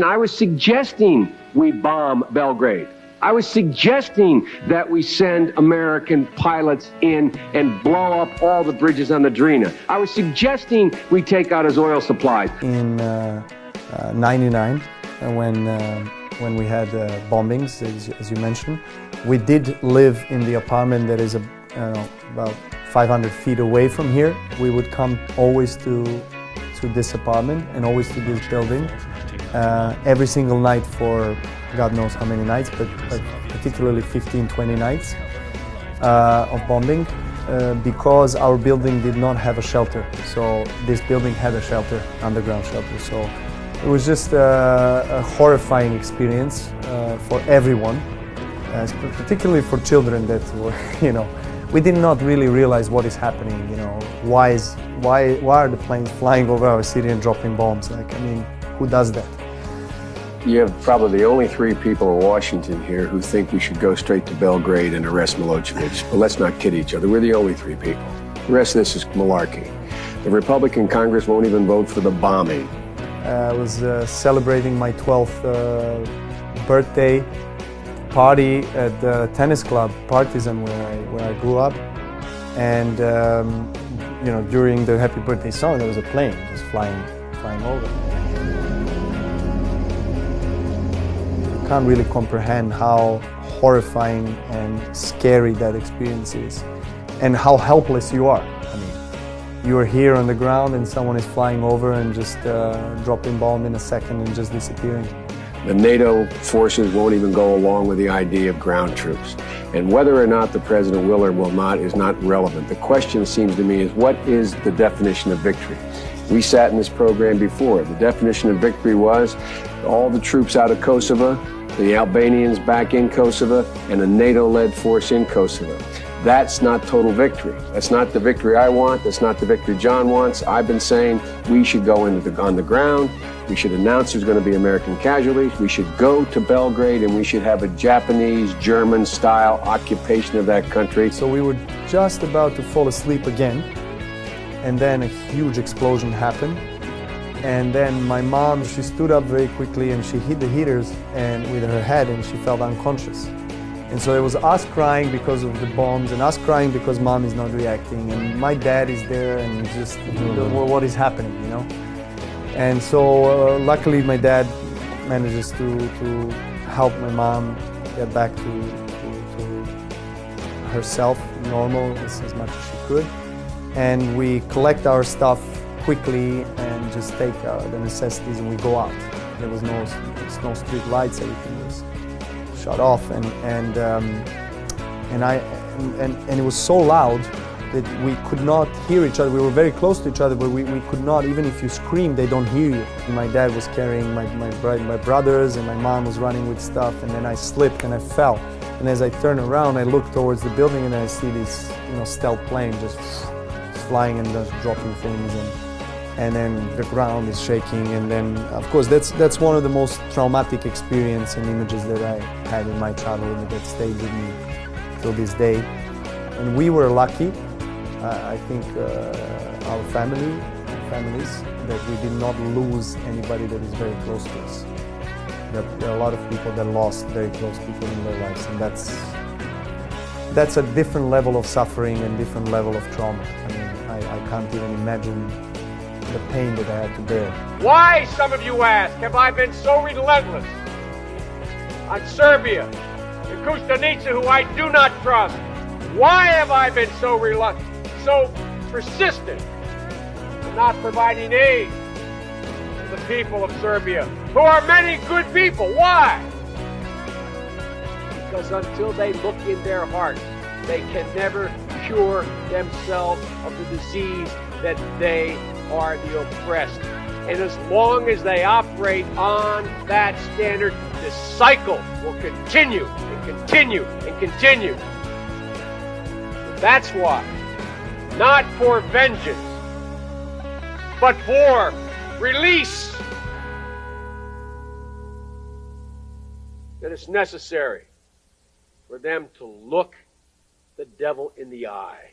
I was suggesting we bomb Belgrade. I was suggesting that we send American pilots in and blow up all the bridges on the Drina. I was suggesting we take out his oil supplies. In '99, when we had bombings, as you mentioned, we did live in the apartment that is about 500 feet away from here. We would come always to this apartment and always to this building. Every single night for God knows how many nights, but particularly 15, 20 nights of bombing because our building did not have a shelter. So this building had a shelter, underground shelter. So it was just a horrifying experience for everyone, particularly for children that were, we did not really realize what is happening, why are the planes flying over our city and dropping bombs? Who does that? You have probably the only three people in Washington here who think we should go straight to Belgrade and arrest Milosevic. But let's not kid each other. We're the only three people. The rest of this is malarkey. The Republican Congress won't even vote for the bombing. I was celebrating my 12th birthday party at the tennis club, Partizan, where I grew up. And, during the happy birthday song, there was a plane just flying over. Can't really comprehend how horrifying and scary that experience is and how helpless you are. You are here on the ground and someone is flying over and just dropping bomb in a second and just disappearing. The NATO forces won't even go along with the idea of ground troops. And whether or not the president will or will not is not relevant. The question, seems to me, is what is the definition of victory? We sat in this program before. The definition of victory was all the troops out of Kosovo, the Albanians back in Kosovo, and a NATO-led force in Kosovo. That's not total victory. That's not the victory I want. That's not the victory John wants. I've been saying we should go on the ground. We should announce there's going to be American casualties. We should go to Belgrade and we should have a Japanese, German-style occupation of that country. So we were just about to fall asleep again, and then a huge explosion happened. And then my mom, she stood up very quickly and she hit the heaters and with her head and she felt unconscious. And so it was us crying because of the bombs and us crying because mom is not reacting. And my dad is there and just, what is happening, And so luckily my dad manages to help my mom get back to herself, normal, as much as she could. And we collect our stuff quickly and just take the necessities and we go out. There was no street lights, everything was shut off, and it was so loud that we could not hear each other. We were very close to each other, but we could not, even if you scream, they don't hear you. My dad was carrying my brothers and my mom was running with stuff, and then I slipped and I fell. And as I turned around, I looked towards the building and I see this stealth plane just flying and just dropping things, and then the ground is shaking. And then, of course, that's one of the most traumatic experiences and images that I had in my childhood that stayed with me till this day. And we were lucky, I think, our families, that we did not lose anybody that is very close to us. There are a lot of people that lost very close people in their lives, and that's a different level of suffering and different level of trauma. I can't even imagine the pain that I had to bear. Why, some of you ask, have I been so relentless on Serbia and Kostunica, who I do not trust? Why have I been so reluctant, so persistent in not providing aid to the people of Serbia, who are many good people? Why? Because until they look in their hearts, they can never cure themselves of the disease that they are the oppressed. And as long as they operate on that standard, this cycle will continue and continue and continue. That's why, not for vengeance, but for release, that it's necessary for them to look the devil in the eye